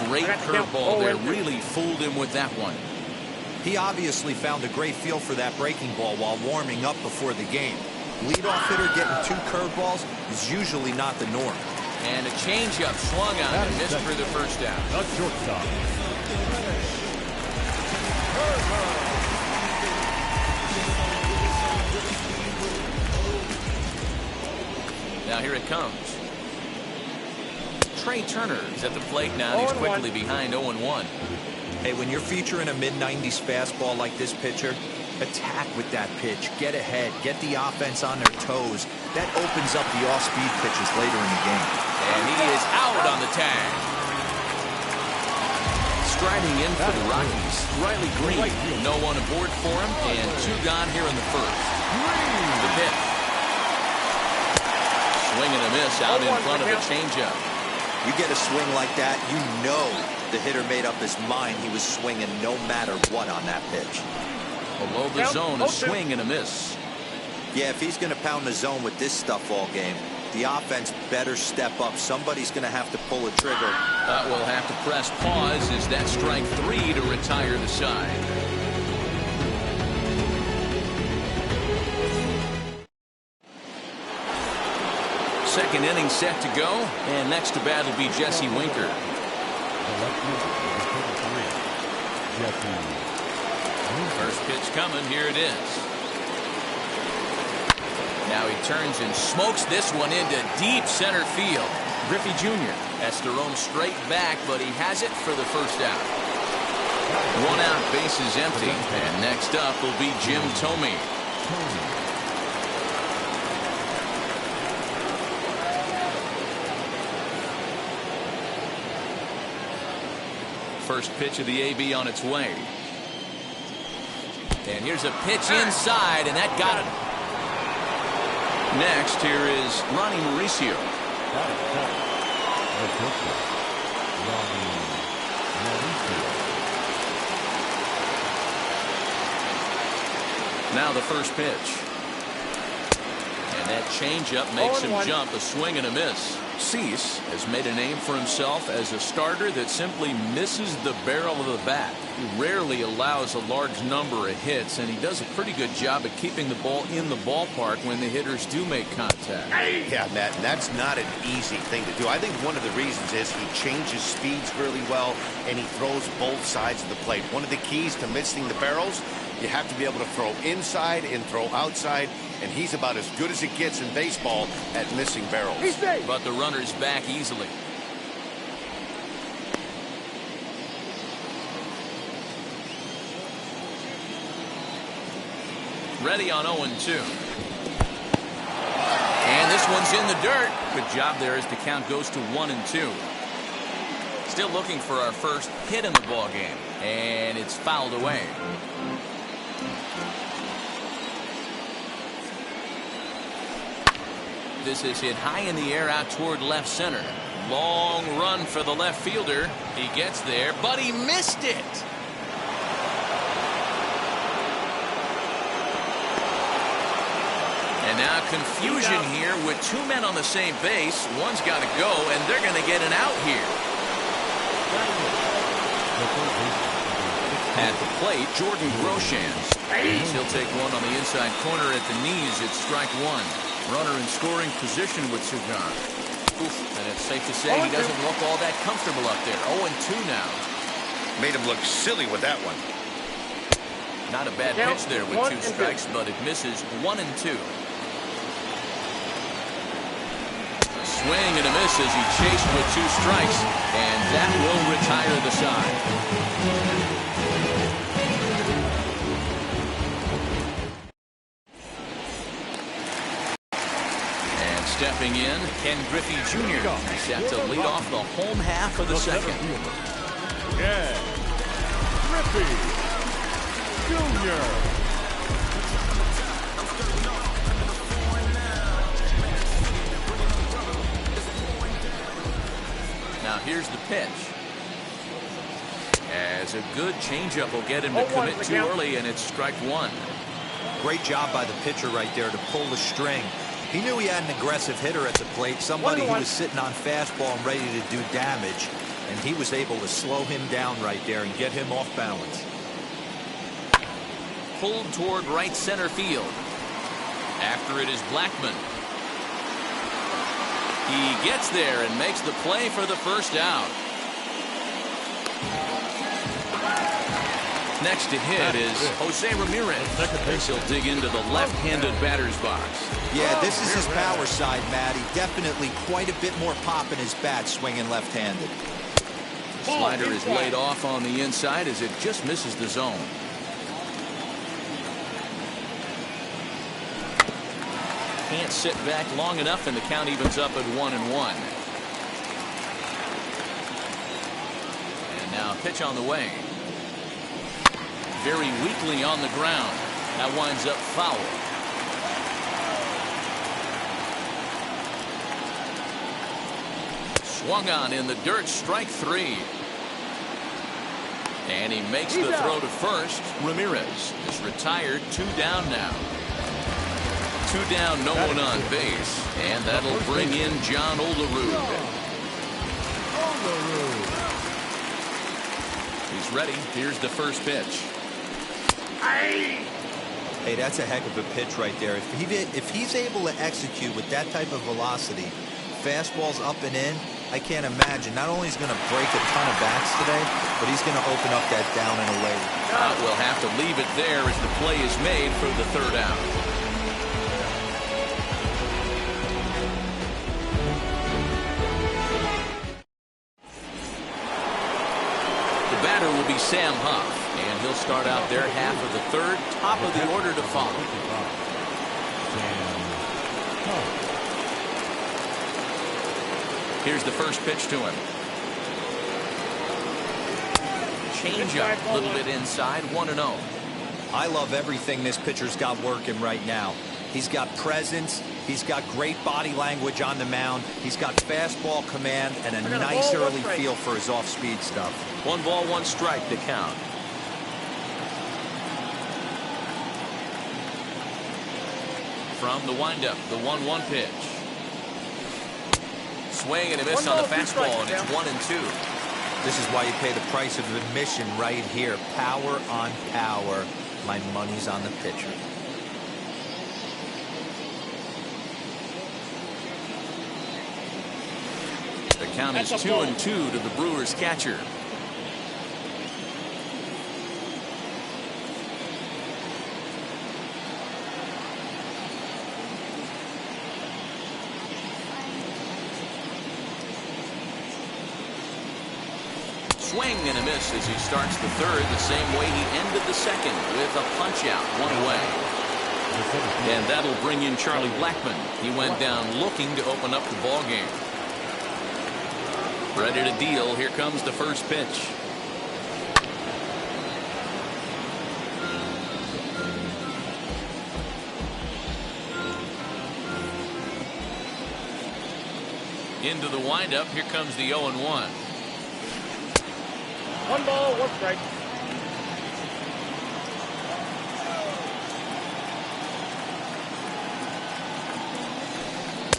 Great curveball there. Really fooled him with that one. He obviously found a great feel for that breaking ball while warming up before the game. Leadoff hitter getting 2 curveballs is usually not the norm. And a changeup swung on and missed for the first down. The shortstop. Now here it comes. Trey Turner is at the plate now. He's quickly behind 0-1. Hey, when you're featuring a mid-90s fastball like this pitcher, attack with that pitch. Get ahead. Get the offense on their toes. That opens up the off-speed pitches later in the game. And he is out on the tag. Striding in for the Rockies, Riley Green. No one aboard for him, and 2 gone here in the first. The pitch. Swing and a miss out in front of a changeup. You get a swing like that, you know the hitter made up his mind he was swinging no matter what on that pitch. Below the zone, a swing and a miss. Yeah, if he's going to pound the zone with this stuff all game, the offense better step up. Somebody's going to have to pull a trigger. We'll have to press pause as that strike 3 to retire the side. Second inning set to go, and next to bat will be Jesse Winker. First pitch coming, here it is. Now he turns and smokes this one into deep center field. Griffey Jr. has to roam straight back, but he has it for the first out. 1 out, bases empty, and next up will be Jim Thome. First pitch of the AB on its way. And here's a pitch inside, and that got it. Next, here is Ronnie Mauricio. Now the first pitch. And that changeup makes him jump, a swing and a miss. Cease has made a name for himself as a starter that simply misses the barrel of the bat. He rarely allows a large number of hits, and he does a pretty good job at keeping the ball in the ballpark when the hitters do make contact. Yeah, Matt, that's not an easy thing to do. I think one of the reasons is he changes speeds really well, and he throws both sides of the plate. One of the keys to missing the barrels, you have to be able to throw inside and throw outside, and he's about as good as it gets in baseball at missing barrels. But the runner's back easily. Ready on 0-2. And this one's in the dirt. Good job there as the count goes to 1-2. Still looking for our first hit in the ball game, and it's fouled away. This is hit high in the air out toward left center. Long run for the left fielder. He gets there, but he missed it. And now confusion here with 2 men on the same base. One's got to go, and they're going to get an out here. At the plate, Jordan Groshans. He'll take one on the inside corner at the knees. It's strike 1. Runner in scoring position with Sugan. And it's safe to say he doesn't look all that comfortable up there. 0-2 now. Made him look silly with that one. Not a bad pitch there with 2 strikes, but it misses 1-2. A swing and a miss as he chased with 2 strikes, and that will retire the side. Stepping in, Ken Griffey Jr. set to lead off the home half of the second. Ken Griffey Jr. Now here's the pitch. As a good changeup will get him to commit too early, and it's strike 1. Great job by the pitcher right there to pull the string. He knew he had an aggressive hitter at the plate, somebody who was sitting on fastball and ready to do damage. And he was able to slow him down right there and get him off balance. Pulled toward right center field. After it is Blackman. He gets there and makes the play for the first out. Next to hit is Jose Ramirez. He'll dig into the left-handed batter's box. Yeah, this is his power side, Matty. Definitely quite a bit more pop in his bat swinging left-handed. Slider is laid off on the inside as it just misses the zone. Can't sit back long enough, and the count evens up at 1-1. And now pitch on the way. Very weakly on the ground. That winds up foul. Swung on in the dirt, strike 3. And he makes the throw to first. Ramirez is retired, 2 down now. 2 down, no one on base. And that'll bring in John Olerud. He's ready. Here's the first pitch. Hey, that's a heck of a pitch right there. If he's able to execute with that type of velocity, fastballs up and in, I can't imagine. Not only is he going to break a ton of bats today, but he's going to open up that down and away. We'll have to leave it there as the play is made for the 3rd out. The batter will be Sam Huff. And he'll start out their half of the 3rd, top of the order to follow. Here's the first pitch to him. Change up, a little bit inside, 1-0. I love everything this pitcher's got working right now. He's got presence. He's got great body language on the mound. He's got fastball command and a nice early feel for his off-speed stuff. 1 ball, 1 strike to count. From the windup, the 1-1 pitch. Swing and a miss on the fastball, and it's 1-2. This is why you pay the price of admission right here. Power on power. My money's on the pitcher. The count is 2-2 to the Brewers catcher. Swing and a miss as he starts the 3rd the same way he ended the 2nd with a punch out, 1 away. And that'll bring in Charlie Blackman. He went down looking to open up the ball game. Ready to deal. Here comes the first pitch. Into the windup. Here comes the 0-1. 1 ball, 1 strike.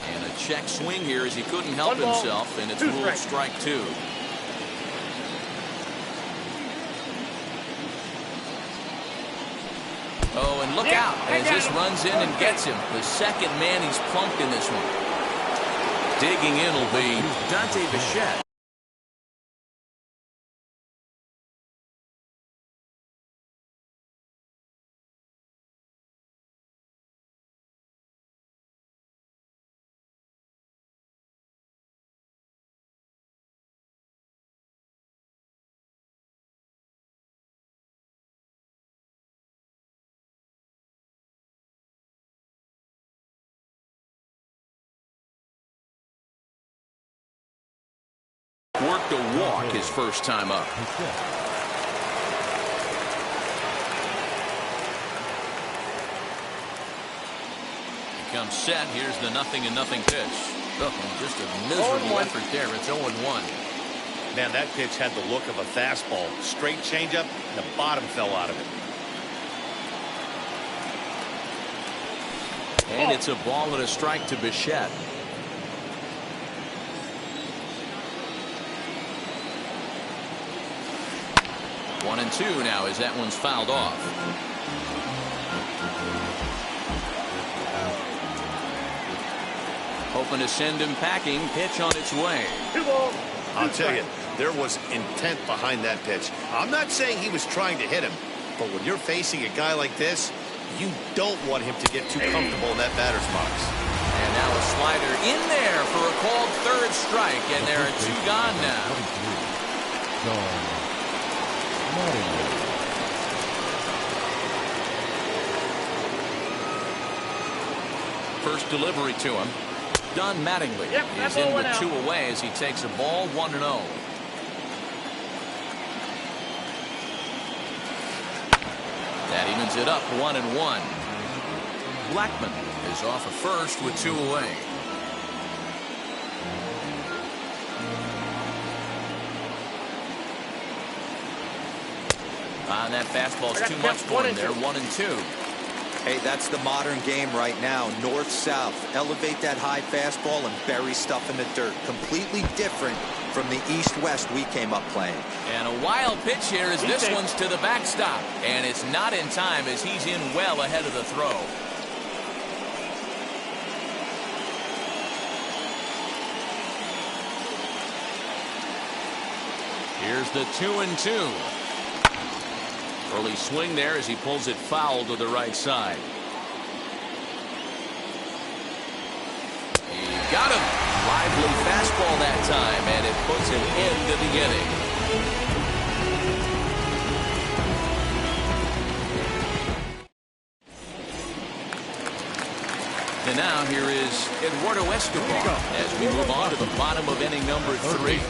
And a check swing here as he couldn't help himself, and it's ruled strike 2. Oh, and look out as this runs in and gets him. The 2nd man he's plunked in this one. Digging in will be Dante Bichette. Worked a walk his first time up. He comes set. Here's the 0-0 pitch. Oh, just a miserable effort there. It's 0-1. Man, that pitch had the look of a fastball. Straight changeup, and the bottom fell out of it. And it's a ball and a strike to Bichette. 1-2 now as that one's fouled off. Hoping to send him packing. Pitch on its way. I'll tell you, there was intent behind that pitch. I'm not saying he was trying to hit him, but when you're facing a guy like this, you don't want him to get too comfortable in that batter's box. And now a slider in there for a called third strike, and there are 2 gone now. First delivery to him. Done Mattingly is in with 2 away as he takes a ball 1-0. That evens it up 1-1. Blackman is off of first with 2 away. That fastball's too much for him there. 1-2. Hey, that's the modern game right now. North-south. Elevate that high fastball and bury stuff in the dirt. Completely different from the east-west we came up playing. And a wild pitch here as this one's to the backstop. And it's not in time as he's in well ahead of the throw. Here's the 2-2. Early swing there as he pulls it foul to the right side. He got him. Lively fastball that time, and it puts an end to the inning. And now here is Eduardo Escobar as we move on to the bottom of inning number 3.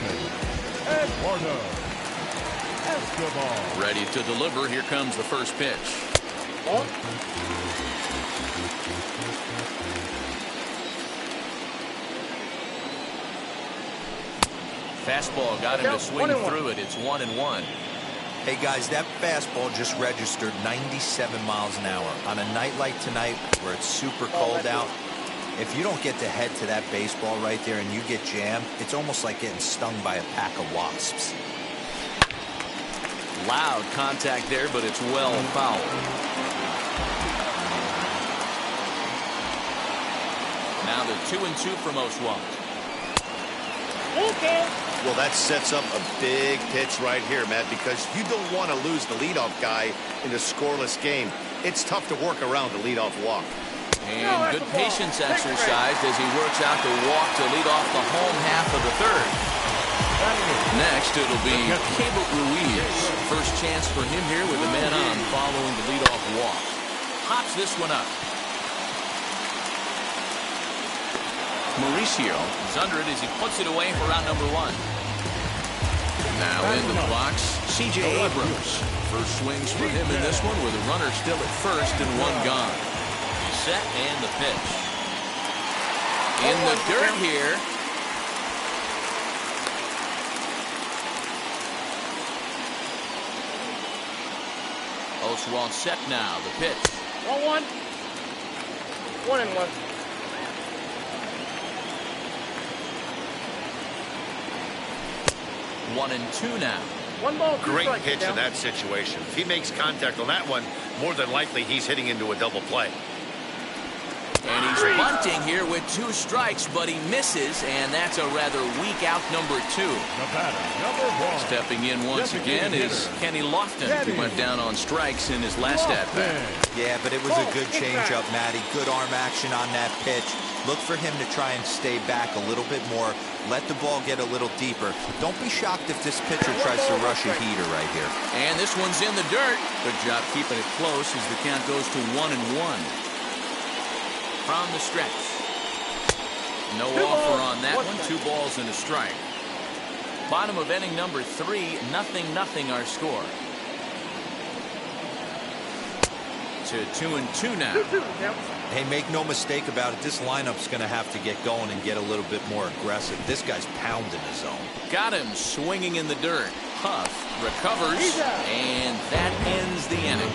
Eduardo Escobar. Ready to deliver. Here comes the first pitch. Fastball got him to swing through it. It's 1-1. Hey, guys, that fastball just registered 97 miles an hour. On a night like tonight where it's super cold out, if you don't get to head to that baseball right there and you get jammed, it's almost like getting stung by a pack of wasps. Loud contact there, but it's well fouled. Now the 2-2 from Oswalt. Okay. Well, that sets up a big pitch right here, Matt, because you don't want to lose the leadoff guy in a scoreless game. It's tough to work around the leadoff walk. And good patience exercised as he works out the walk to lead off the home half of the third. Next, it'll be Cable Ruiz. First chance for him here with a man on following the leadoff walk. Hops this one up. Mauricio is under it as he puts it away for round number 1. Now into the box, C.J. Abrams. First swings for him in this one with a runner still at first and 1 gone. Set and the pitch. In the dirt here. Oswalt set now. The pitch. 1-1. 1-1. 1-2 now. 1 ball, 2 Great strikes, pitch in that situation. If he makes contact on that one, more than likely he's hitting into a double play. And he's bunting here with 2 strikes, but he misses, and that's a rather weak out number 2. The batter, number 1. Stepping in once again is Kenny Lofton, who went down on strikes in his last at-bat. Yeah, but it was a good changeup, Matty. Good arm action on that pitch. Look for him to try and stay back a little bit more. Let the ball get a little deeper. Don't be shocked if this pitcher tries to rush a heater right here. And this one's in the dirt. Good job keeping it close as the count goes to 1-1. From the stretch. No offer on that one. 2 balls and a strike. Bottom of inning number 3. 0-0 our score. To 2-2 now. Hey, make no mistake about it. This lineup's going to have to get going and get a little bit more aggressive. This guy's pounding his zone. Got him swinging in the dirt. Huff recovers, and that ends the inning.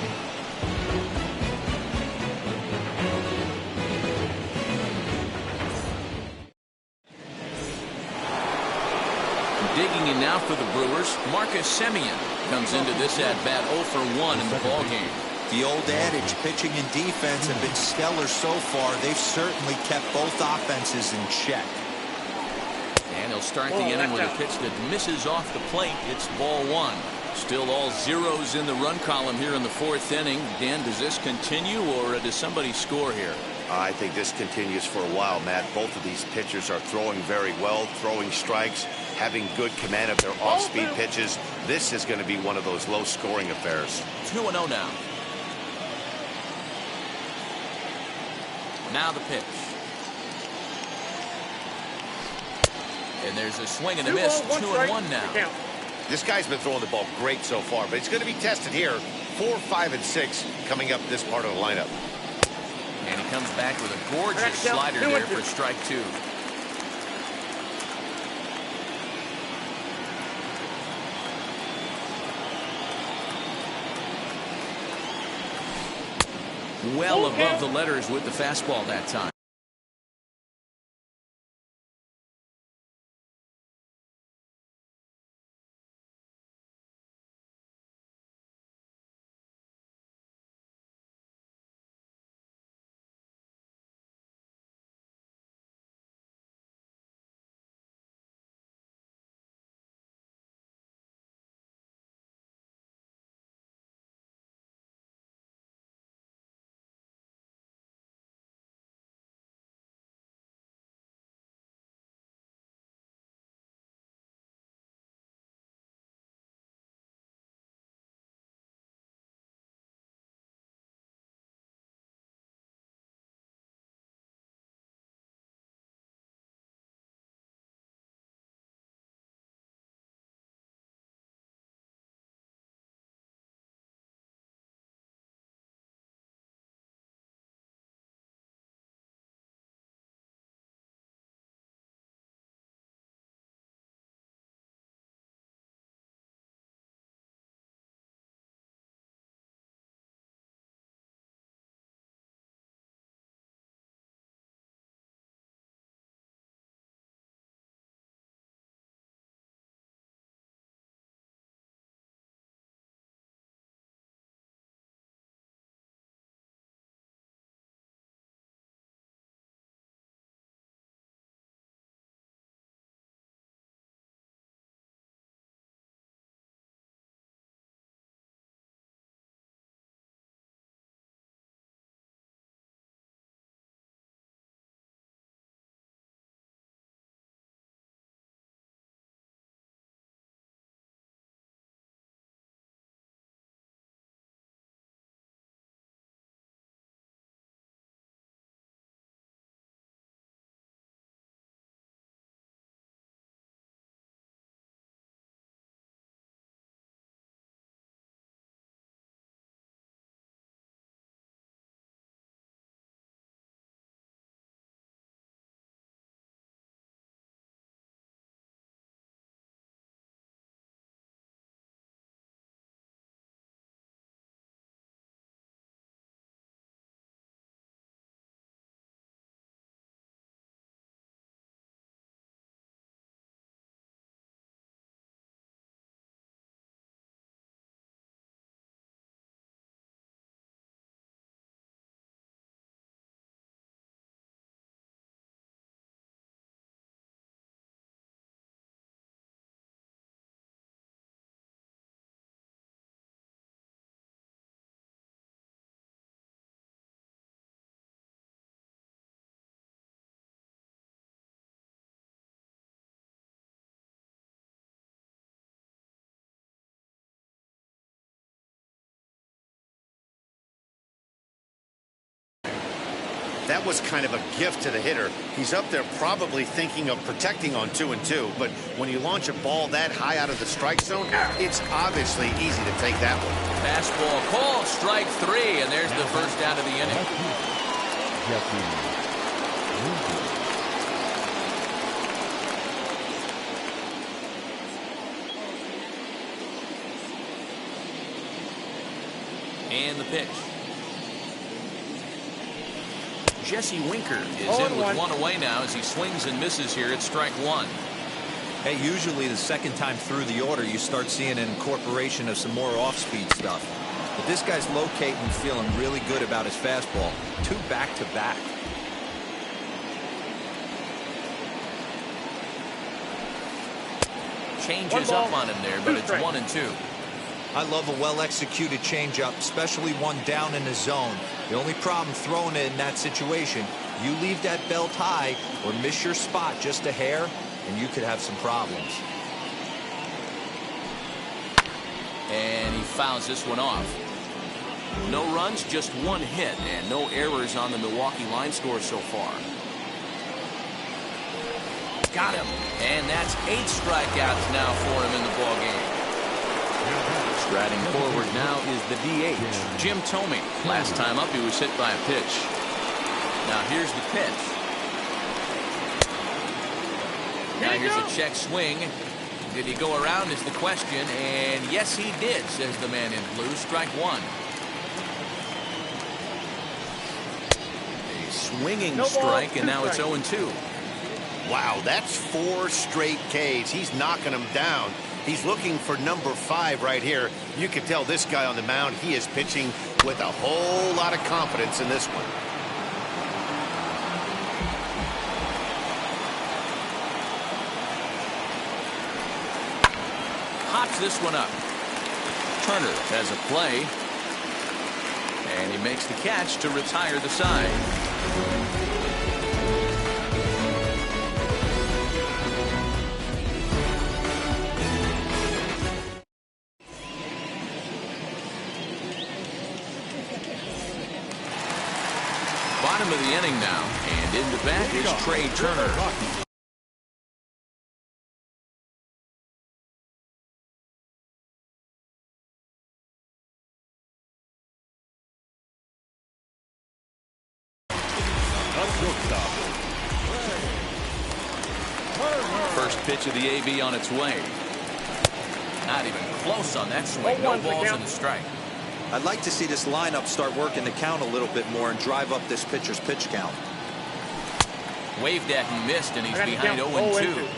Digging in now for the Brewers, Marcus Semien. Comes into this at-bat 0 for 1 in the ballgame. The old adage, pitching and defense have been stellar so far. They've certainly kept both offenses in check. And he'll start the inning with a pitch that misses off the plate. It's ball 1. Still all zeros in the run column here in the 4th inning. Dan, does this continue, or does somebody score here? I think this continues for a while, Matt. Both of these pitchers are throwing very well, throwing strikes, having good command of their off-speed pitches. This is going to be one of those low-scoring affairs. 2-0 now. Now the pitch. And there's a swing and a miss. 2-1 now. This guy's been throwing the ball great so far, but it's going to be tested here. 4, 5, and 6 coming up this part of the lineup. And he comes back with a gorgeous slider there for strike 2. Well above the letters with the fastball that time. That was kind of a gift to the hitter. He's up there probably thinking of protecting on 2-2, but when you launch a ball that high out of the strike zone, it's obviously easy to take that one. Fastball called, strike 3, and there's the first out of the inning. And the pitch. Jesse Winker is in with 1 away now as he swings and misses here at strike 1. Hey, usually the second time through the order, you start seeing an incorporation of some more off-speed stuff. But this guy's locating and feeling really good about his fastball. 2 back-to-back. Changes up on him there, but it's 1-2. I love a well-executed changeup, especially one down in the zone. The only problem throwing it in that situation, you leave that belt high or miss your spot just a hair, and you could have some problems. And he fouls this one off. No runs, just 1 hit, and no errors on the Milwaukee line score so far. Got him. And that's 8 strikeouts now for him in the ballgame. Striding forward now is the DH, Jim Thome. Last time up, he was hit by a pitch. Now here's the pitch. Now here's a check swing. Did he go around is the question, and yes he did, says the man in blue. Strike 1. A swinging strike, and now it's 0-2. Wow, that's 4 straight Ks. He's knocking them down. He's looking for number 5 right here. You can tell this guy on the mound, he is pitching with a whole lot of confidence in this one. Hops this one up. Turner has a play. And he makes the catch to retire the side. Bottom of the inning now, and in the back is Trey Turner. First pitch of the AB on its way. Not even close on that swing. No balls and a strike. I'd like to see this lineup start working the count a little bit more and drive up this pitcher's pitch count. Waved at and missed, and he's behind 0-2.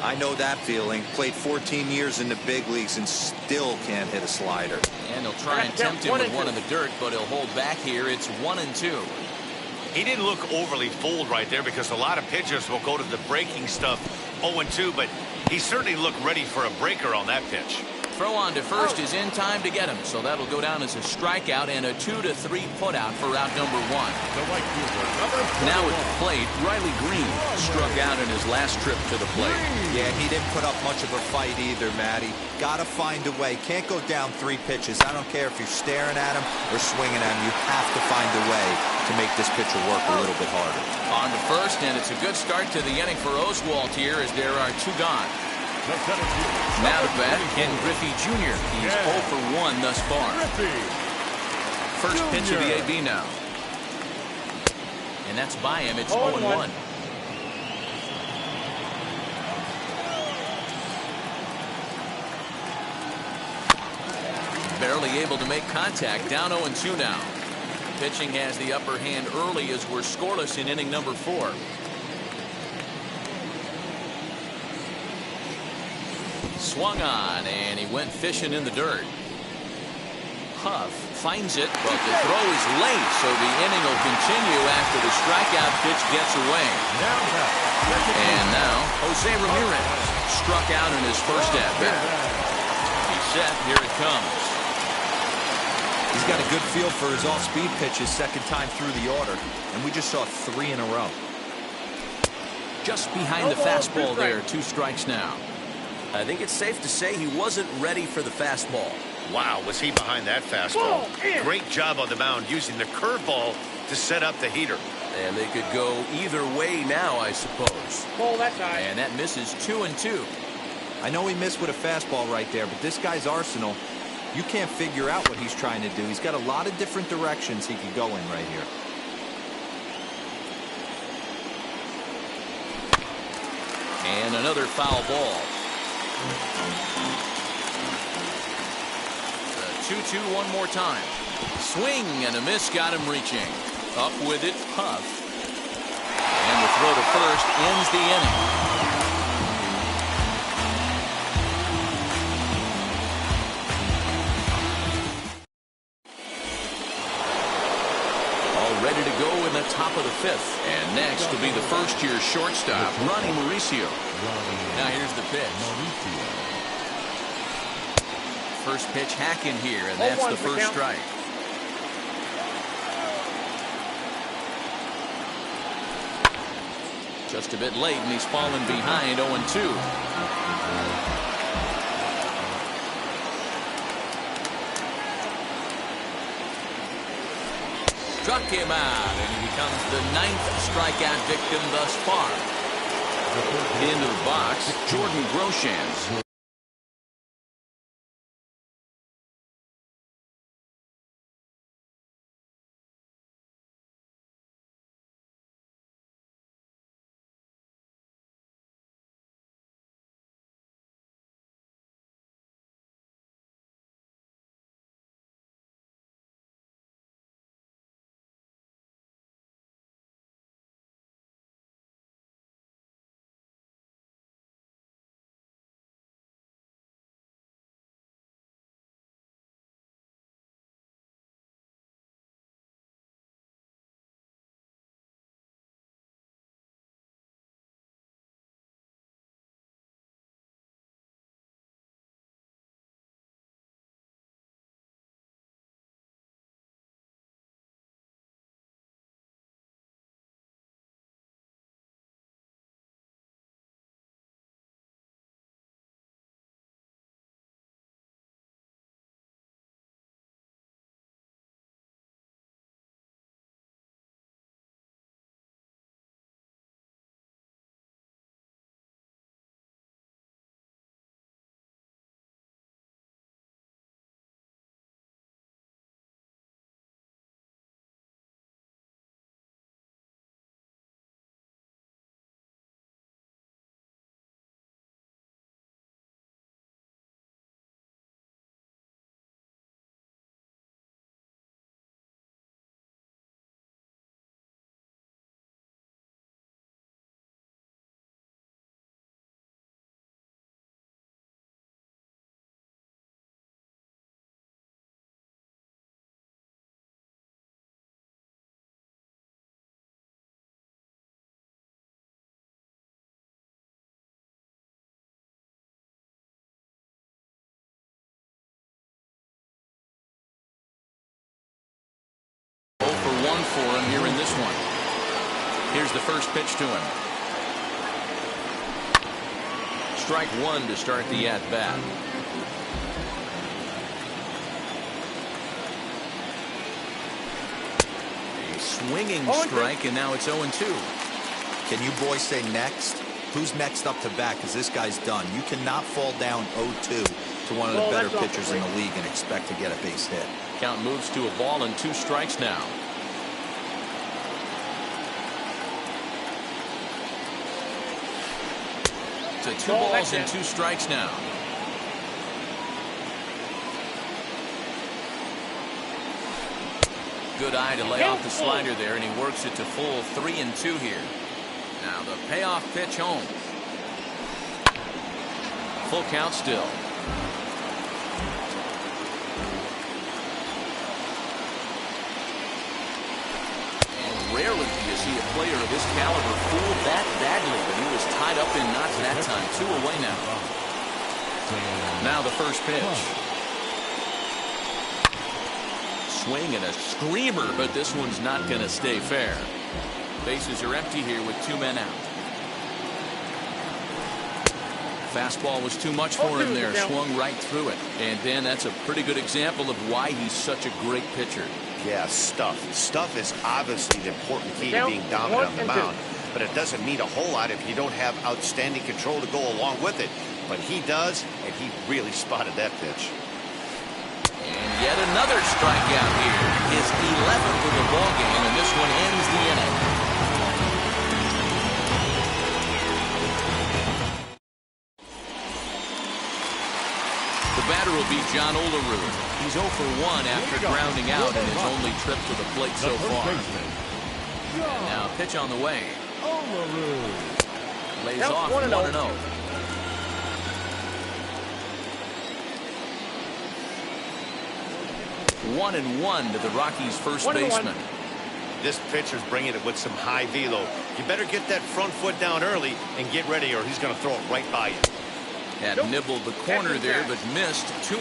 I know that feeling. Played 14 years in the big leagues and still can't hit a slider. And they'll try and tempt him with one in the dirt, but he'll hold back here. It's 1-2. He didn't look overly fooled right there because a lot of pitchers will go to the breaking stuff 0-2, but he certainly looked ready for a breaker on that pitch. Throw on to first is in time to get him, so that'll go down as a strikeout and a 2-3 putout for route number 1. Now at the plate, Riley Green struck out in his last trip to the plate. Yeah, he didn't put up much of a fight either, Matty. Gotta find a way. Can't go down 3 pitches. I don't care if you're staring at him or swinging at him. You have to find a way to make this pitcher work a little bit harder. On to first, and it's a good start to the inning for Oswalt here as there are 2 gone. Now to bat, Ken Griffey Jr. He's 0 for 1 thus far. First pitch of the AB now. And that's by him. It's 0-1. Barely able to make contact. Down 0-2 now. Pitching has the upper hand early as we're scoreless in inning number 4. Swung on, and he went fishing in the dirt. Huff finds it, but the throw is late, so the inning will continue after the strikeout pitch gets away. And now, Jose Ramirez struck out in his first at-bat. He's set. Here it comes. He's got a good feel for his off-speed pitches second time through the order, and we just saw 3 in a row. Just behind the fastball there, 2 strikes now. I think it's safe to say he wasn't ready for the fastball. Wow, was he behind that fastball. Great job on the mound using the curveball to set up the heater. And they could go either way now, I suppose. And that misses 2-2. I know he missed with a fastball right there, but this guy's arsenal, you can't figure out what he's trying to do. He's got a lot of different directions he could go in right here. And another foul ball. The 2-2 one more time. Swing and a miss got him reaching. Up with it, Huff. And the throw to first ends the inning. fifth. And next will be the first-year shortstop, Ronnie Mauricio. Now here's the pitch. First pitch hacking here, and that's the first strike. Just a bit late, and he's fallen behind 0-2. Struck him out, and he becomes the 9th strikeout victim thus far. Into the box, Jordan Groshans. One for him here in this one. Here's the first pitch to him. Strike one to start the at-bat. A swinging strike, and now it's 0-2. Can you boys say next? Who's next up to bat? Because this guy's done. You cannot fall down 0-2 to one of the better pitchers in the league and expect to get a base hit. Count moves to a ball and 2 strikes now. To 2 balls and 2 strikes now. Good eye to lay off the slider there, and he works it to full 3-2 here. Now the payoff pitch home. Full count still. Rarely do you see a player of this caliber fooled that badly, but he was tied up in knots that time. 2 away now. Now the first pitch. Swing and a screamer, but this one's not going to stay fair. Bases are empty here with 2 men out. Fastball was too much for him there. Swung right through it. And Ben, that's a pretty good example of why he's such a great pitcher. Yeah, stuff. Stuff is obviously the important key to being dominant on the mound, but it doesn't mean a whole lot if you don't have outstanding control to go along with it. But he does, and he really spotted that pitch. And yet another strikeout here. His 11th of the ball game, and this one ends the inning. The batter will be John Olerud. He's 0 for 1 after grounding out in his only trip to the plate so far. And now pitch on the way. Lays off 1-0. 1-1 to the Rockies' first baseman. this pitcher's bringing it with some high velo. You better get that front foot down early and get ready, or he's going to throw it right by you. Had nibbled the corner there, but missed. 2-1.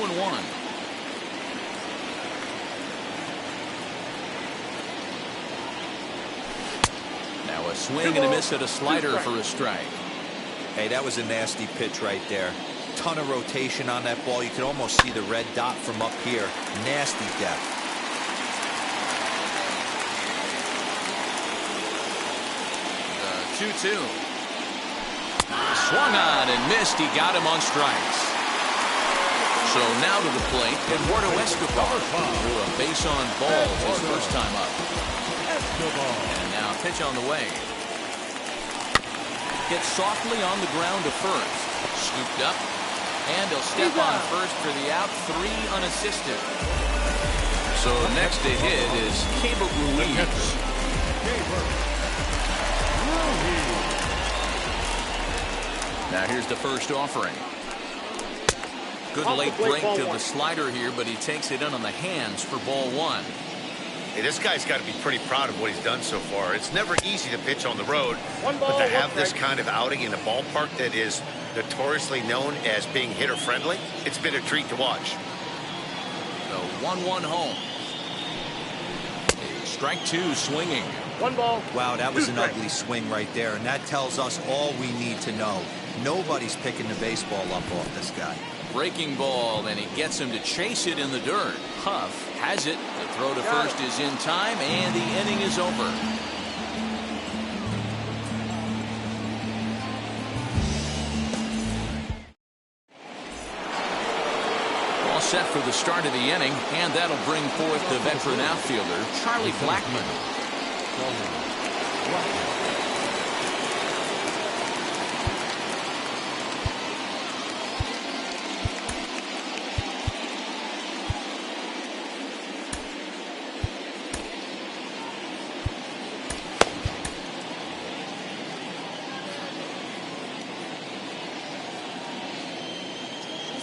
Now a swing and a miss at a slider for a strike. Hey, that was a nasty pitch right there. Ton of rotation on that ball. You could almost see the red dot from up here. Nasty depth. 2-2. Swung on and missed. He got him on strikes. So now to the plate, Eduardo Escobar threw a base on balls his first time up. And now pitch on the way. Gets softly on the ground to first. Scooped up. And he'll step on first for the out. 3 unassisted. So next to hit is Cable Ruiz. Now here's the first offering. Good late break to the slider here, but he takes it in on the hands for ball 1. Hey, this guy's got to be pretty proud of what he's done so far. It's never easy to pitch on the road, but to have this kind of outing in a ballpark that is notoriously known as being hitter-friendly, it's been a treat to watch. The 1-1 home. Strike 2 swinging. 1 ball. Wow, that was an ugly swing right there, and that tells us all we need to know. Nobody's picking the baseball up off this guy. Breaking ball, and he gets him to chase it in the dirt. Huff has it. The throw to first is in time, and the inning is over. All set for the start of the inning, and that'll bring forth the veteran outfielder, Charlie Blackmon.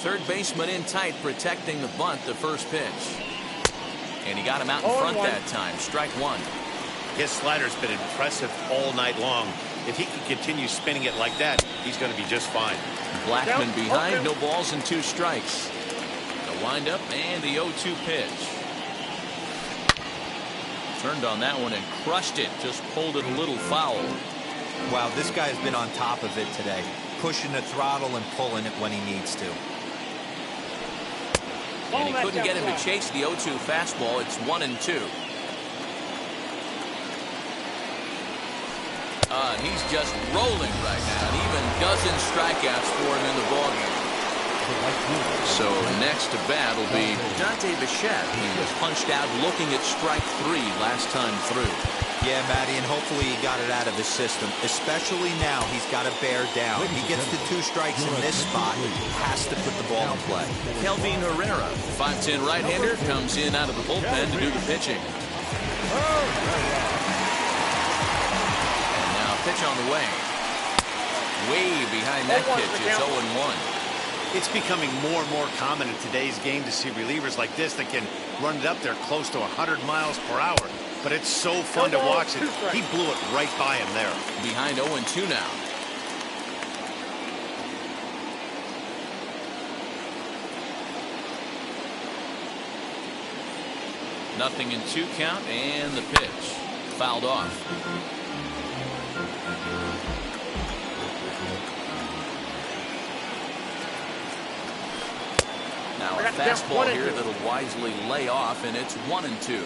Third baseman in tight, protecting the bunt, the first pitch. And he got him out in front that time. Strike 1. His slider's been impressive all night long. If he can continue spinning it like that, he's going to be just fine. Blackmon behind, no balls and 2 strikes. The windup and the 0-2 pitch. Turned on that one and crushed it. Just pulled it a little foul. Wow, this guy's been on top of it today. Pushing the throttle and pulling it when he needs to. And he couldn't get him to chase the 0-2 fastball. It's 1-2. And he's just rolling right now. And even dozen strikeouts for him in the ballgame. So next to bat will be Dante Bichette. He was punched out looking at strike 3 last time through. Yeah, Matty, and hopefully he got it out of his system. Especially now, he's got to bear down. He gets the 2 strikes in this spot. He has to put the ball in play. Kelvin Herrera, 5'10" right-hander, comes in out of the bullpen to do the pitching. And now pitch on the way. Way behind that pitch. It's 0-1. It's becoming more and more common in today's game to see relievers like this that can run it up there close to 100 miles per hour. But it's so fun to watch it. He blew it right by him there. Behind 0-2 now. Nothing in 2 count, and the pitch fouled off. Now a fastball here that'll wisely lay off, and it's 1-2.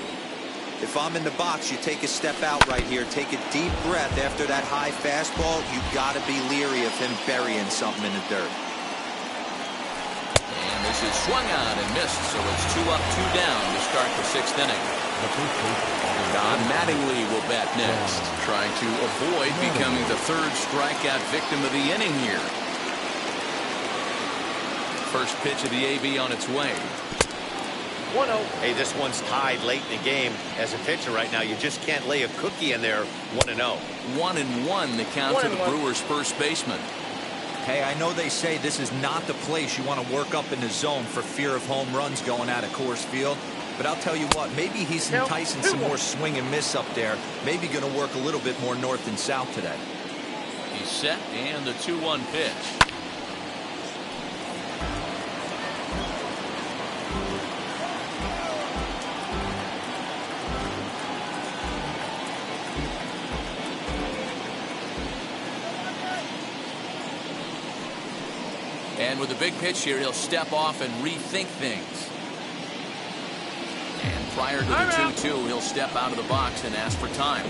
If I'm in the box, you take a step out right here. Take a deep breath after that high fastball. You got to be leery of him burying something in the dirt. And this is swung on and missed, so it's 2 up, 2 down to start the 6th inning. Don Mattingly will bat next, trying to avoid becoming the 3rd strikeout victim of the inning here. First pitch of the AB on its way. 1-0. Hey, this one's tied late in the game. As a pitcher right now, you just can't lay a cookie in there. 1-0. 1-1 the count to the Brewers' first baseman. Hey, I know they say this is not the place you want to work up in the zone for fear of home runs going out of Coors Field, But I'll tell you what, maybe he's enticing some more swing and miss up there. Maybe going to work a little bit more north and south today. He's set, and the 2-1 pitch. And with a big pitch here, he'll step off and rethink things. And prior to the 2-2, he'll step out of the box and ask for time.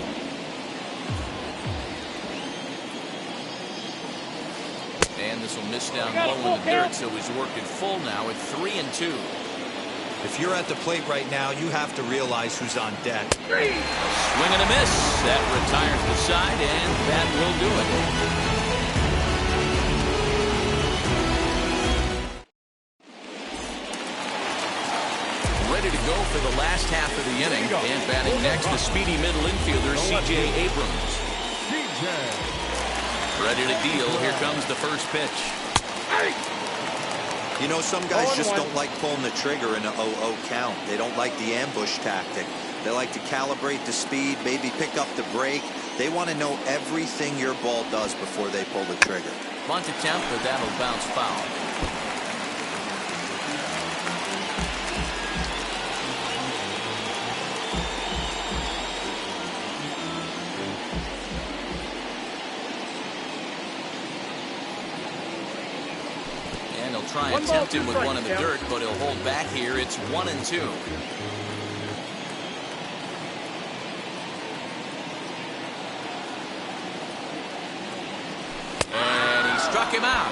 And this will miss down low in the dirt, so he's worked it full now at 3-2. If you're at the plate right now, you have to realize who's on deck. A swing and a miss. That retires the side, and that will do it. Ready to go for the last half of the inning. And batting next, the speedy middle infielder, C.J. Abrams. Ready to deal. Here comes the first pitch. You know, some guys just don't like pulling the trigger in an 0-0 count. They don't like the ambush tactic. They like to calibrate the speed, maybe pick up the brake. They want to know everything your ball does before they pull the trigger. Bunt attempt, but that'll bounce foul. Try and tempt him with one in the dirt, but he'll hold back here. It's 1-2. And he struck him out.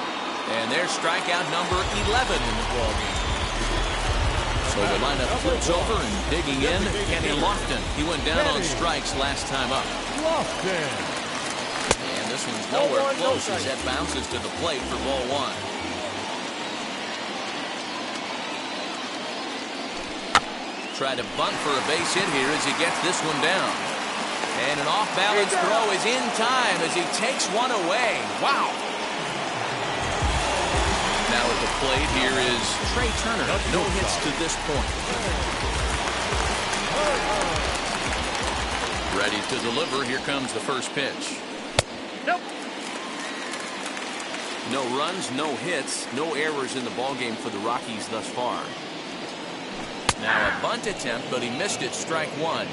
And there's strikeout number 11 in the ballgame. So the lineup flips over, and digging in, Kenny Lofton. He went down on strikes last time up. And this one's nowhere close as that bounces to the plate for ball one. Try to bunt for a base hit here as he gets this one down. And an off-balance throw is in time as he takes one away. Wow. Now at the plate here is Trey Turner. No hits to this point. Ready to deliver. Here comes the first pitch. Nope. No runs, no hits, no errors in the ballgame for the Rockies thus far. Now a bunt attempt, but he missed it. Strike one.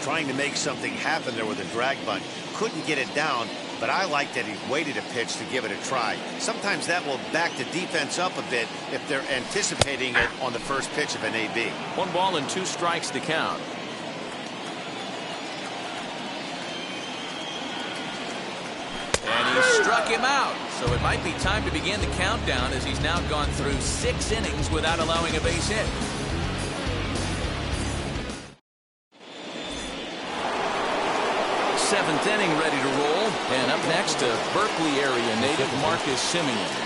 Trying to make something happen there with a drag bunt. Couldn't get it down, but I like that he waited a pitch to give it a try. Sometimes that will back the defense up a bit if they're anticipating it on the first pitch of an AB. 1 ball and 2 strikes to count. And he struck him out. So it might be time to begin the countdown as he's now gone through 6 innings without allowing a base hit. Seventh inning ready to roll. And up next, a Berkeley area native, Marcus Semien.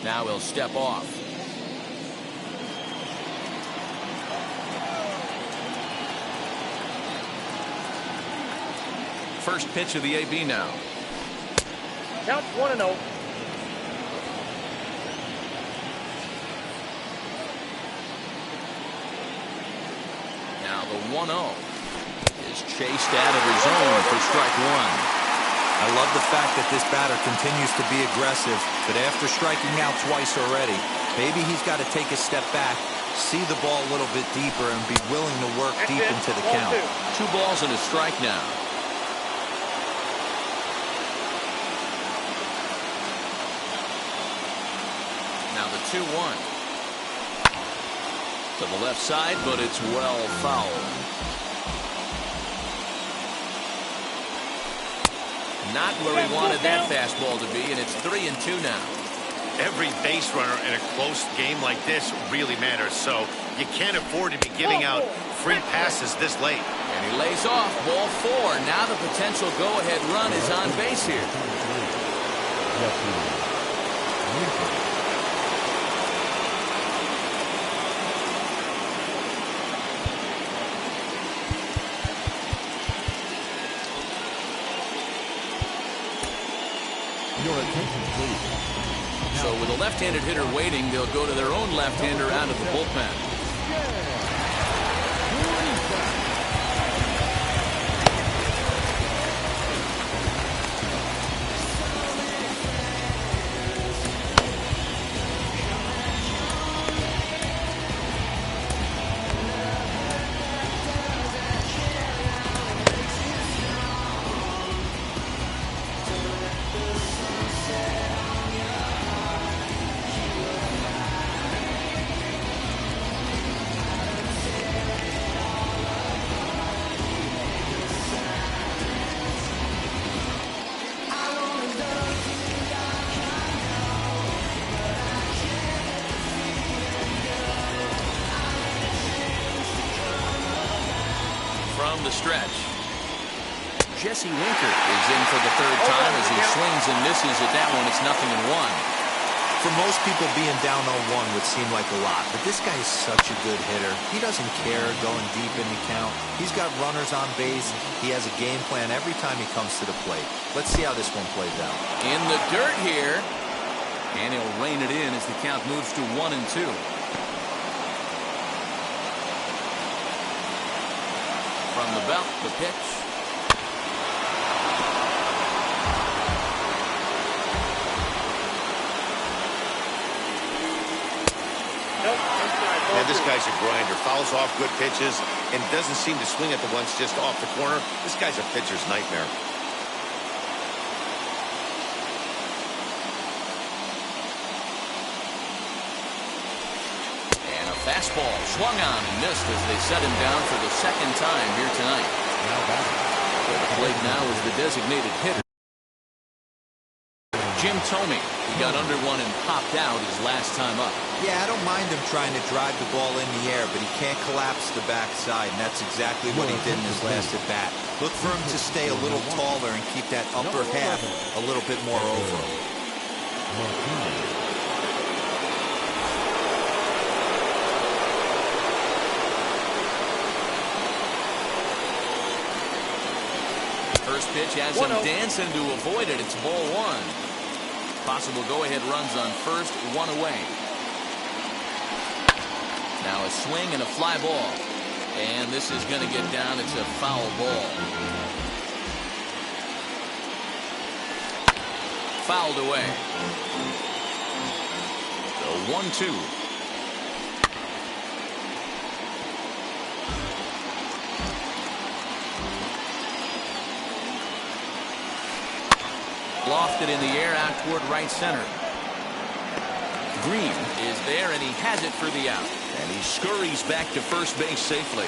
Now he'll step off. First pitch of the AB now. Count 1-0. Now the 1-0 is chased out of his zone for strike one. I love the fact that this batter continues to be aggressive, but after striking out twice already, maybe he's got to take a step back, see the ball a little bit deeper, and be willing to work deep into the count. 2 balls and a strike now. Now the 2-1. To the left side, but it's well fouled. Not where he wanted that fastball to be, and it's 3-2 now. Every base runner in a close game like this really matters, so you can't afford to be giving out free passes this late. And he lays off, ball 4. Now the potential go-ahead run is on base here. Your attention, please. So with a left-handed hitter waiting, they'll go to their own left-hander out of the bullpen. From the stretch, Jesse Winker is in for the 3rd time as he swings and misses at that one. It's 0-1. For most people, being down 0-1 would seem like a lot, but this guy is such a good hitter. He doesn't care going deep in the count. He's got runners on base. He has a game plan every time he comes to the plate. Let's see how this one plays out. In the dirt here, and he'll rein it in as the count moves to 1-2. From the belt, the pitch. And this guy's a grinder. Fouls off good pitches and doesn't seem to swing at the ones just off the corner. This guy's a pitcher's nightmare. Fastball swung on and missed as they set him down for the 2nd time here tonight. At the plate now is the designated hitter, Jim Thome. He got under one and popped out his last time up. Yeah, I don't mind him trying to drive the ball in the air, but he can't collapse the backside, and that's exactly what he did in his last at bat. Look for him to stay a little taller and keep that upper half a little bit more over him. First pitch has him dancing to avoid it. It's ball 1. Possible go-ahead runs on first, 1 away. Now a swing and a fly ball. And this is going to get down. It's a foul ball. Fouled away. The 1-2. Lofted in the air out toward right center. Green is there, and he has it for the out. And he scurries back to first base safely.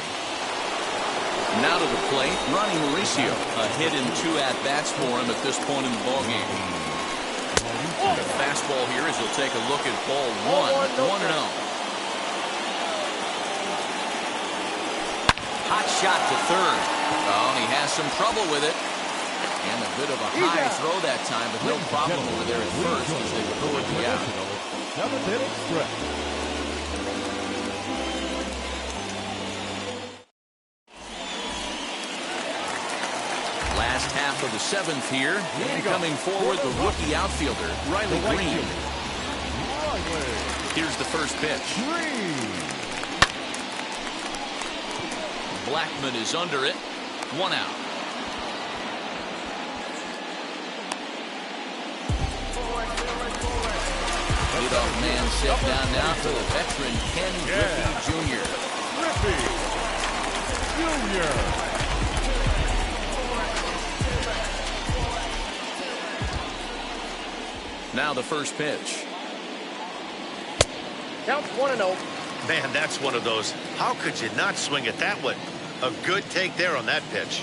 Now to the plate, Ronnie Mauricio. A hit in 2 at-bats for him at this point in the ballgame. The fastball here as he'll take a look at ball 1. 1-0. Hot shot to third. Oh, and he has some trouble with it. And a bit of a high throw that time, but no problem over there at first as they record the out. Seventh inning stretch. Last half of the seventh here. And coming forward, the rookie outfielder, Riley Green. Here's the first pitch. Blackman is under it. 1 out. Leadoff man set down now for the veteran Ken Griffey Jr. Griffey Jr. Now the first pitch. Count 1-0. Man, that's one of those. How could you not swing it that way? A good take there on that pitch.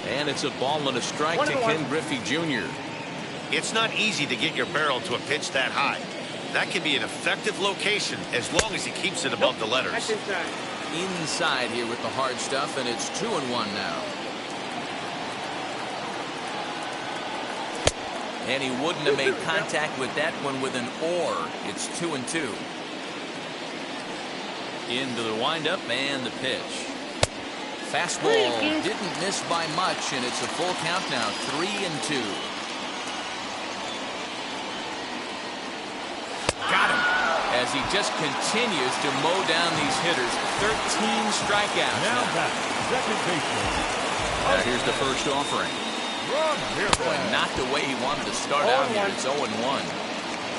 And it's a ball and a strike to Ken Griffey Jr. It's not easy to get your barrel to a pitch that high. That can be an effective location as long as he keeps it above the letters. That's inside. Inside here with the hard stuff, and it's 2-1 now. And he wouldn't have made contact with that one with an or. It's 2-2. Into the windup and the pitch. Fastball didn't miss by much, and it's a full count now, 3-2. Got him. As he just continues to mow down these hitters. 13 strikeouts. Now back, second baseman. Now here's the first offering. Boy, not the way he wanted to start out here. It's 0-1.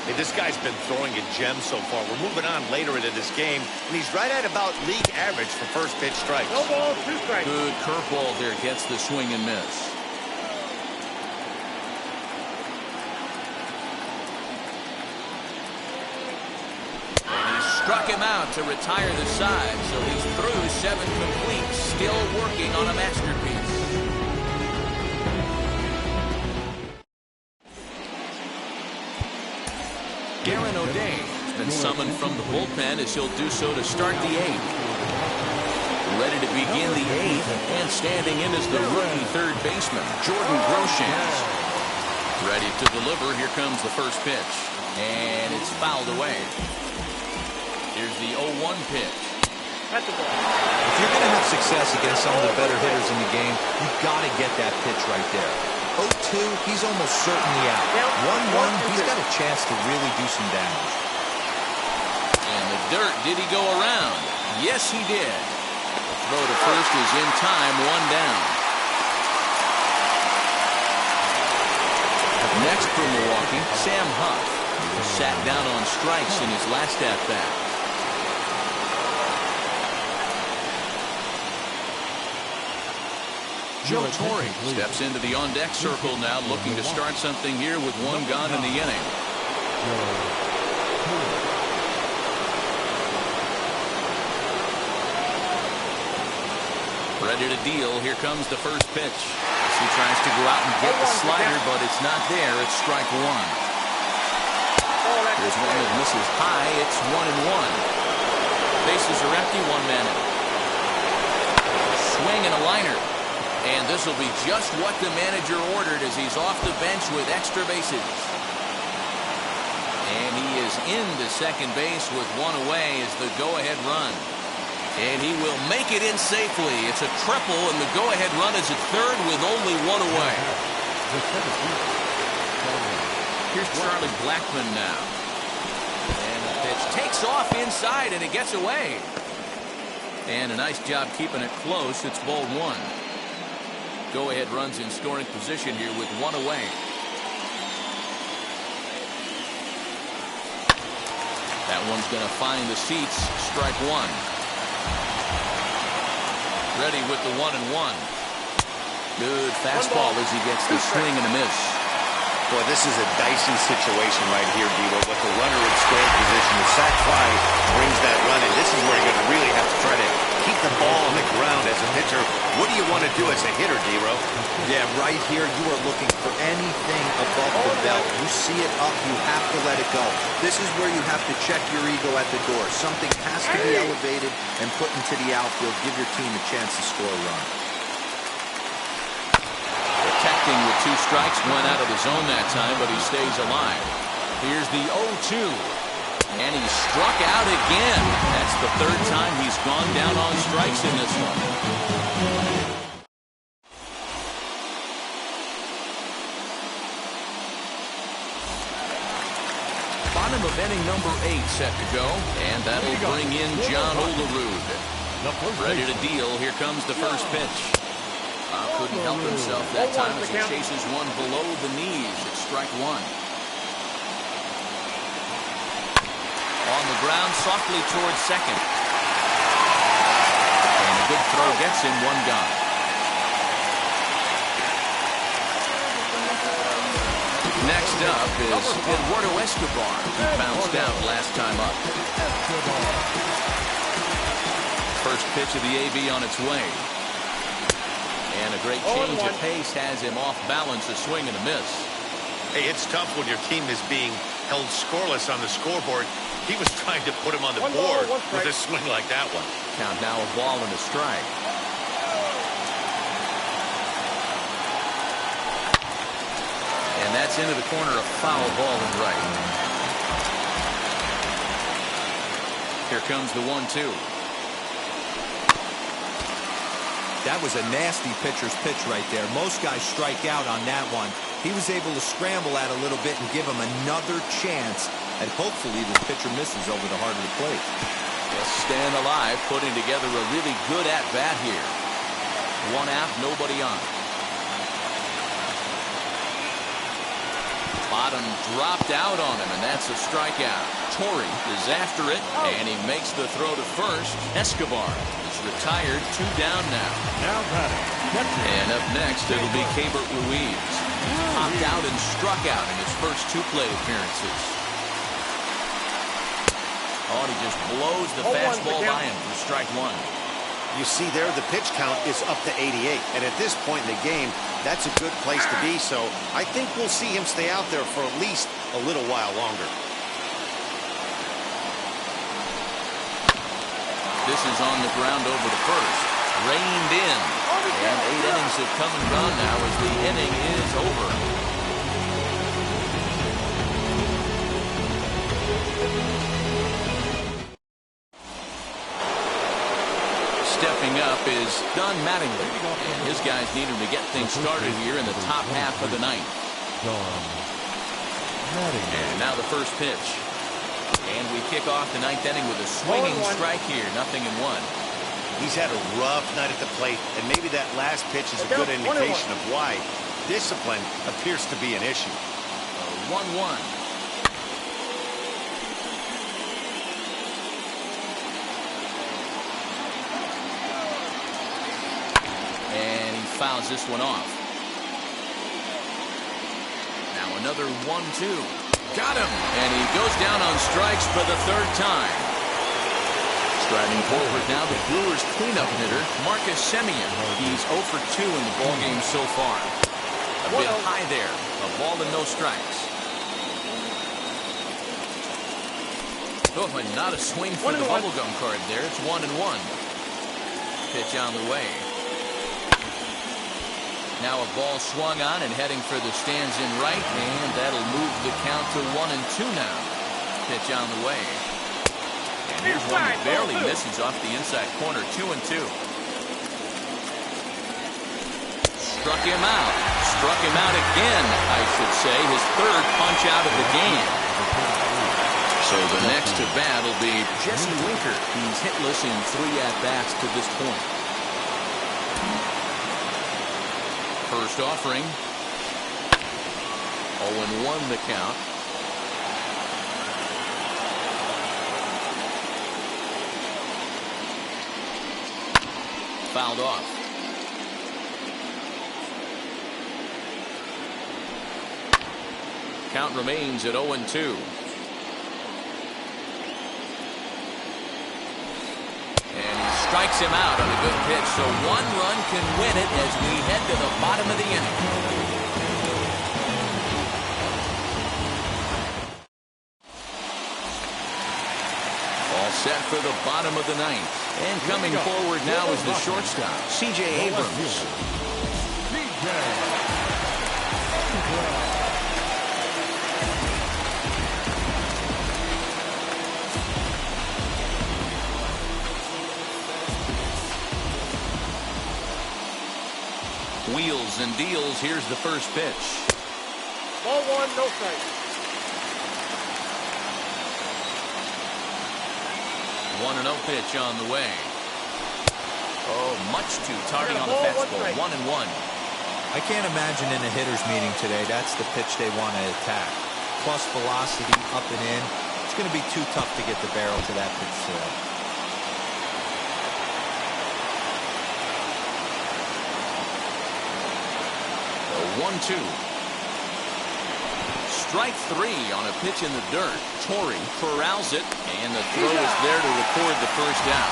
Hey, this guy's been throwing a gem so far. We're moving on later into this game, and he's right at about league average for first pitch strikes. No ball, 2 strikes. Good curveball there. Gets the swing and miss. Struck him out to retire the side, so he's through 7 complete, still working on a masterpiece. Garen O'Day has been summoned from the bullpen as he'll do so to start the 8th. Ready to begin the 8th, and standing in is the rookie third baseman, Jordan Groshans. Ready to deliver, here comes the first pitch, and it's fouled away. Here's the 0-1 pitch. That's the ball. If you're going to have success against some of the better hitters in the game, you've got to get that pitch right there. 0-2, he's almost certainly out. 1-1, he's got a chance to really do some damage. And the dirt, did he go around? Yes, he did. Throw to first is in time, 1 down. Next for Milwaukee, Sam Huff. He was sat down on strikes in his last at-bat. Joe Torre steps into the on-deck circle now, looking to start something here with 1 gone in the inning. Ready to deal. Here comes the first pitch. He tries to go out and get the slider, but it's not there. It's strike 1. There's one that misses high. It's 1-1. Bases are empty. 1 man out. Swing and a liner. And this will be just what the manager ordered as he's off the bench with extra bases. And he is into second base with 1 away as the go-ahead run. And he will make it in safely. It's a triple, and the go-ahead run is at third with only 1 away. Here's Charlie Blackman now. And the pitch takes off inside, and it gets away. And a nice job keeping it close. It's ball 1. Go-ahead runs in scoring position here with 1 away. That one's going to find the seats. Strike 1. Ready with the 1-1. Good fastball as he gets the swing and a miss. Boy, this is a dicey situation right here, D-Lo. With the runner in scoring position, the sac fly brings that run, and this is where you're going to really have to try to keep the ball on the ground as a pitcher. What do you want to do as a hitter, D-Lo? Yeah, right here, you are looking for anything above the belt. You see it up, you have to let it go. This is where you have to check your ego at the door. Something has to be elevated and put into the outfield. Give your team a chance to score a run. Protecting with 2 strikes, went out of the zone that time, but he stays alive. Here's the 0-2. And he struck out again. That's the third time he's gone down on strikes in this one. Bottom of inning number 8 set to go. And that'll bring in John Olerud. Ready to deal. Here comes the first pitch. Couldn't help himself that time as he chases one below the knees. It's strike one. On the ground, softly towards second. And a good throw gets him, one gone. Next up is Eduardo Escobar, who bounced out last time up. First pitch of the AB on its way. And a great change of pace has him off balance, a swing and a miss. Hey, it's tough when your team is being held scoreless on the scoreboard. He was trying to put him on the board with a swing like that one. Count now a ball and a strike. And that's into the corner, a foul ball and right. Here comes the 1-2. That was a nasty pitcher's pitch right there. Most guys strike out on that one. He was able to scramble at a little bit and give him another chance. And hopefully this pitcher misses over the heart of the plate. Just staying alive, putting together a really good at-bat here. One out, nobody on. Bottom dropped out on him, and that's a strikeout. Torrey is after it, and he makes the throw to first. Escobar is retired, 2 down now. And up next, it'll be Keibert Ruiz. He's popped out and struck out in his first 2 plate appearances. Oh, and he just blows the fastball by him for strike one. You see there, the pitch count is up to 88. And at this point in the game, that's a good place to be. So I think we'll see him stay out there for at least a little while longer. This is on the ground over the first. Reined in. And 8 innings have come and gone now as the inning is over. Stepping up is Don Mattingly. And his guys need him to get things started here in the top half of the ninth. And now the first pitch. And we kick off the 9th inning with a swinging strike here. 0-1. He's had a rough night at the plate, and maybe that last pitch is a good indication of why discipline appears to be an issue. 1-1. And he fouls this one off. Now another 1-2. Got him. And he goes down on strikes for the 3rd time. Striding forward now, the Brewers cleanup hitter, Marcus Semien. He's 0 for 2 in the ballgame so far. A bit high there. A ball and no strikes. Oh, and not a swing for the bubblegum card there. It's 1-1. Pitch on the way. Now a ball swung on and heading for the stands in right, and that'll move the count to 1-2 now. Pitch on the way. And here's one that barely misses off the inside corner, 2-2. Struck him out. Struck him out again, I should say. His 3rd punch out of the game. So the next to bat will be Jesse Winker. He's hitless in 3 at-bats to this point. First offering. 0-1 the count. Fouled off. Count remains at 0-2. Strikes him out on a good pitch, so 1 run can win it as we head to the bottom of the inning. All set for the bottom of the 9th. And coming forward now is the shortstop, C.J. Abrams. Wheels and deals. Here's the first pitch. Ball one, no strike. 1-0 pitch on the way. Oh, much too tardy on the fastball. 1-1. I can't imagine in a hitter's meeting today that's the pitch they want to attack. Plus velocity up and in. It's going to be too tough to get the barrel to that pitch today. The 1-2. Strike 3 on a pitch in the dirt. Torrey corrals it, and the throw is there to record the first down.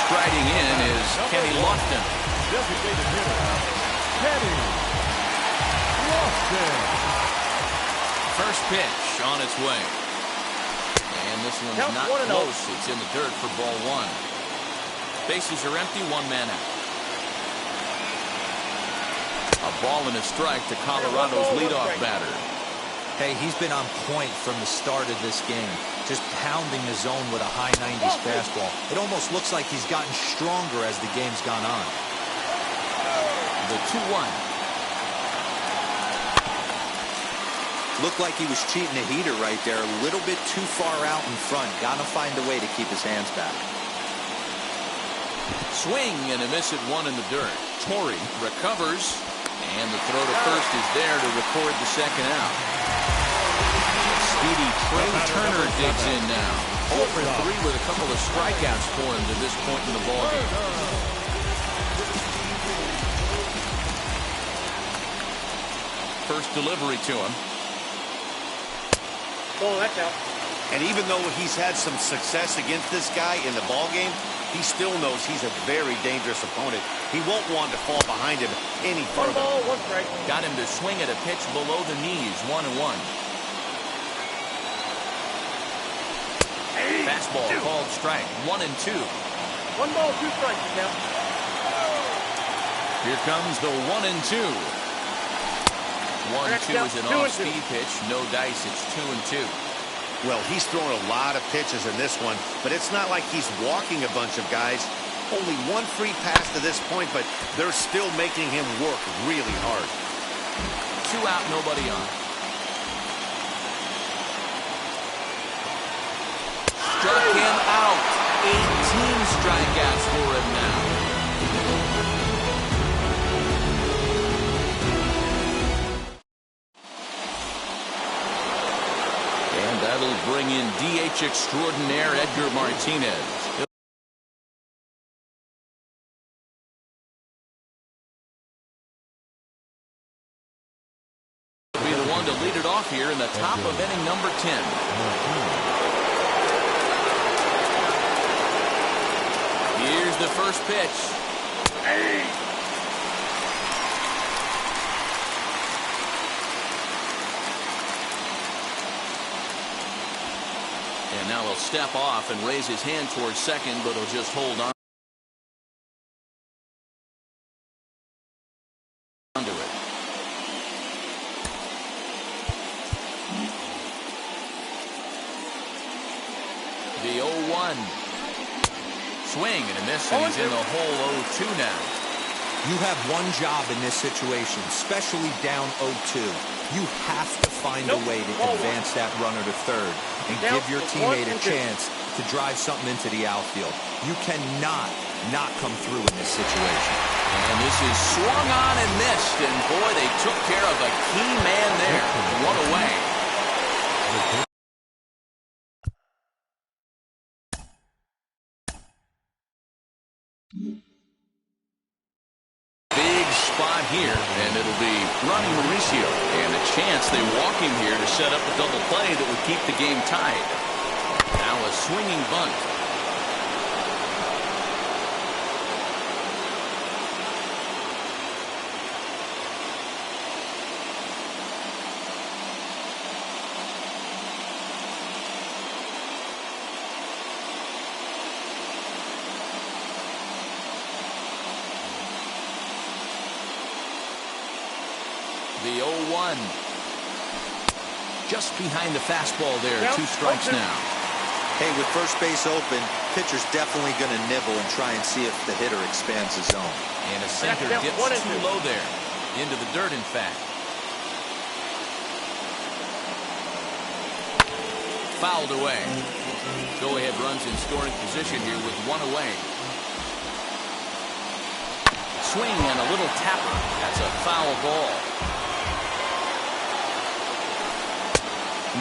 Striding in is Kenny Lofton. Designated hitter, Kenny Lofton. First pitch on its way. And this one's not close. It's in the dirt for ball one. Bases are empty, one man out. A ball and a strike to Colorado's leadoff batter. Hey, he's been on point from the start of this game. Just pounding the zone with a high 90s fastball. It almost looks like he's gotten stronger as the game's gone on. The 2-1. Looked like he was cheating a heater right there. A little bit too far out in front. Gotta find a way to keep his hands back. Swing and a miss at one in the dirt. Torrey recovers, and the throw to first is there to record the second out. Speedy Trey Turner digs in now. 0 for 3 with a couple of strikeouts for him to this point in the ballgame. First delivery to him. Oh, that's out. And even though he's had some success against this guy in the ballgame, he still knows he's a very dangerous opponent. He won't want to fall behind him any further. 1 ball, 1 strike. Got him to swing at a pitch below the knees. 1-1. Fastball called strike. 1-2. 1 ball, 2 strikes now. Here comes the 1-2. 1-2 is an off-speed pitch. No dice. It's 2-2. Well, he's thrown a lot of pitches in this one, but it's not like he's walking a bunch of guys. Only 1 free pass to this point, but they're still making him work really hard. 2 out, nobody on. Struck him out. 18 strikeouts for him now. And that'll bring in DH extraordinaire Edgar Martinez. He'll be the one to lead it off here in the top of inning number 10. Here's the first pitch. And now he'll step off and raise his hand towards second, but he'll just hold on to it. The 0-1. Swing and a miss, and he's in the hole 0-2 now. You have one job in this situation, especially down 0-2. You have to find a way to advance that runner to third and give your teammate a chance to drive something into the outfield. You cannot not come through in this situation. And this is swung on and missed, and boy, they took care of a key man there. 1 away. Big spot here, and it'll be Ronnie Mauricio, and a chance they walk him here to set up a double play that would keep the game tied. Now a swinging bunt. The 0-1. Just behind the fastball there. 2 strikes now. Hey, with first base open, pitcher's definitely going to nibble and try and see if the hitter expands his zone. And a sinker dips too low there. Into the dirt, in fact. Fouled away. Go-ahead runs in scoring position here with one away. Swing and a little tapper. That's a foul ball.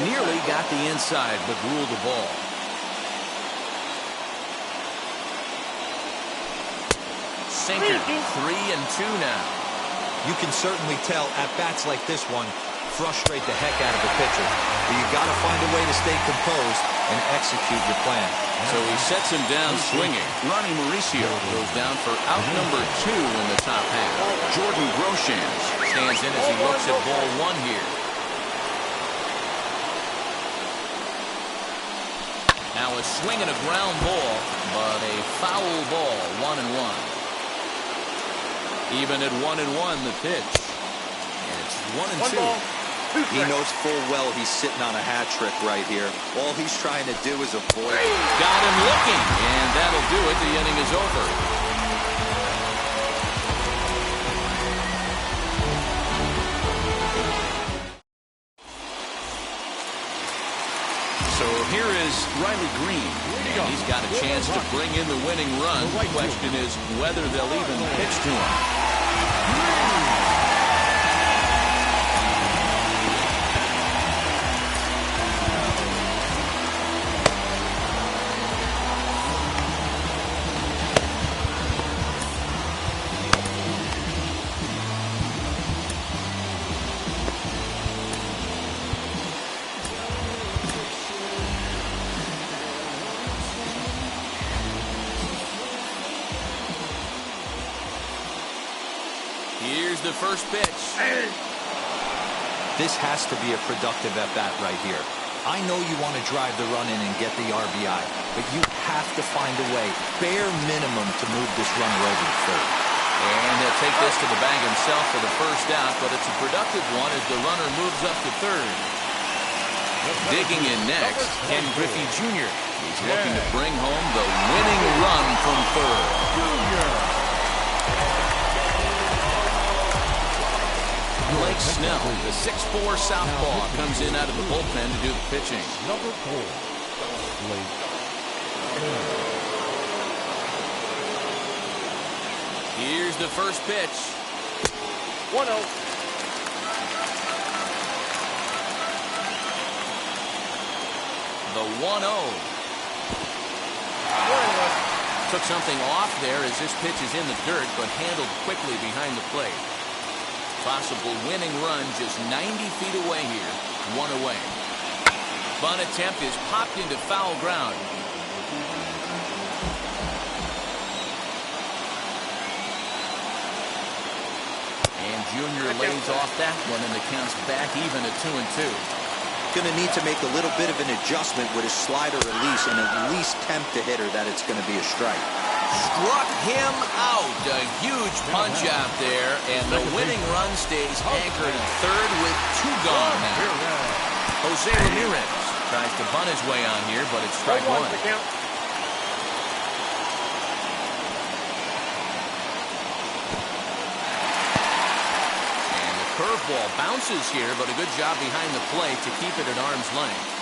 Nearly got the inside, but ruled the ball. Sinker. 3-2 now. You can certainly tell at bats like this one frustrate the heck out of the pitcher. But you got to find a way to stay composed and execute your plan. So he sets him down swinging. Ronnie Mauricio goes down for out number 2 in the top half. Jordan Groshans stands in as he looks at ball 1 here. Now a swing and a ground ball, but a foul ball, 1-1. Even at 1-1, the pitch. And it's 1-2. He knows full well he's sitting on a hat trick right here. All he's trying to do is avoid it. Got him looking, and that'll do it. The inning is over. So here is Riley Green. He's got a chance to bring in the winning run. The question is whether they'll even pitch to him. Here's the first pitch. This has to be a productive at-bat right here. I know you want to drive the run in and get the RBI, but you have to find a way, bare minimum, to move this runner over to third. And he'll take this to the bag himself for the first out, but it's a productive one as the runner moves up to third. Digging in next, Ken Griffey Jr. He's looking to bring home the winning run from third. Blake Snell, the 6'4" southpaw, comes in out of the bullpen to do the pitching. Number 4, Blake. Here's the first pitch. 1-0. The 1-0. Took something off there as this pitch is in the dirt, but handled quickly behind the plate. Possible winning run just 90 feet away here. 1 away. Bunt attempt is popped into foul ground. And Junior lays off that one, and the count's back even at 2-2. Going to need to make a little bit of an adjustment with his slider release and at least tempt the hitter that it's going to be a strike. Struck him out. A huge punch out there, and the winning run stays anchored at third with 2 gone now. Jose Ramirez tries to bunt his way on here, but it's strike 1. And the curveball bounces here, but a good job behind the plate to keep it at arm's length.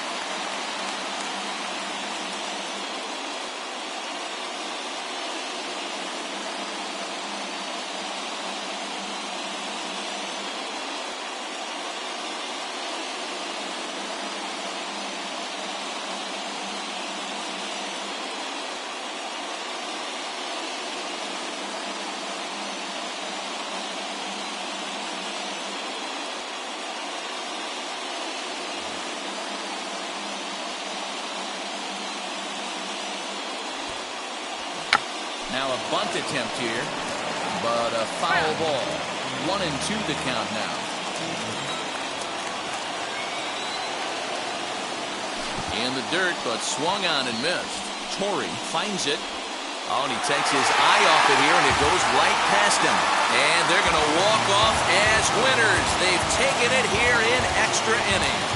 Now a bunt attempt here, but a foul ball. 1-2 the count now. In the dirt, but swung on and missed. Torrey finds it. Oh, and he takes his eye off it here, and it goes right past him. And they're going to walk off as winners. They've taken it here in extra innings.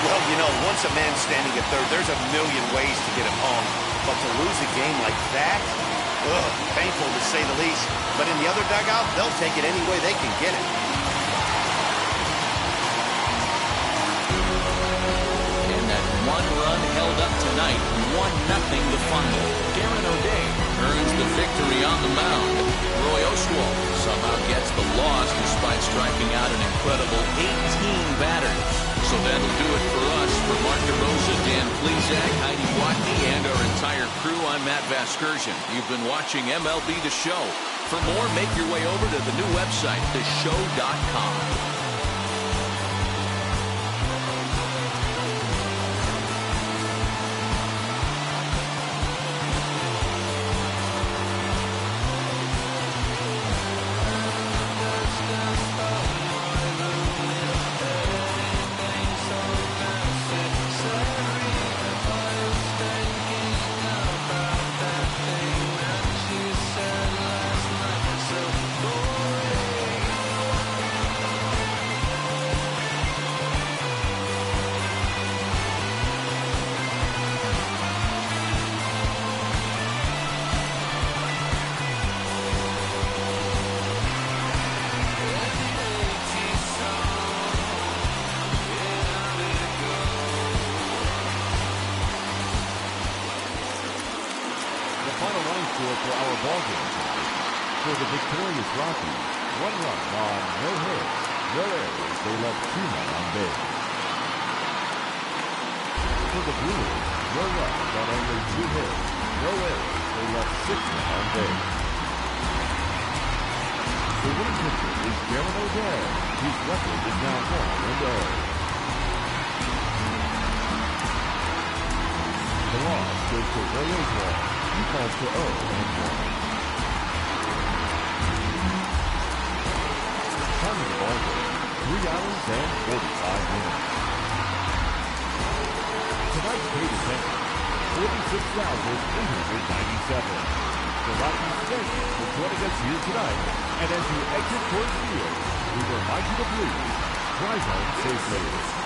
Well, you know, once a man's standing at third, there's a million ways to get him home. But to lose a game like that, Ugh, painful to say the least. But in the other dugout, they'll take it any way they can get it. And that one run held up tonight, 1-0 the final. Darren O'Day earns the victory on the mound. Roy Oswalt somehow gets the loss despite striking out an incredible 18 batters. So that'll do it for us. For Mark DeRosa, Dan Plezak, Heidi Watney, and our entire crew, I'm Matt Vasgersian. You've been watching MLB The Show. For more, make your way over to the new website, theshow.com. For our ballgame tonight, for the victorious Rockies, 1 run on no hits, no errors. They left 2 men on base. For the Brewers, no runs on only 2 hits, no errors. They left 6 men on base. The winning pitcher is Darren O'Day, whose record is now 1-0. The loss goes to Roy Oswalt. He falls to 0-1. Time of the ball game, 3 hours and 45 minutes. Tonight's paid attendance, 46,897. The Rockies thank you for joining us here tonight, and as you exit Coors Field, we remind you to please drive home safely.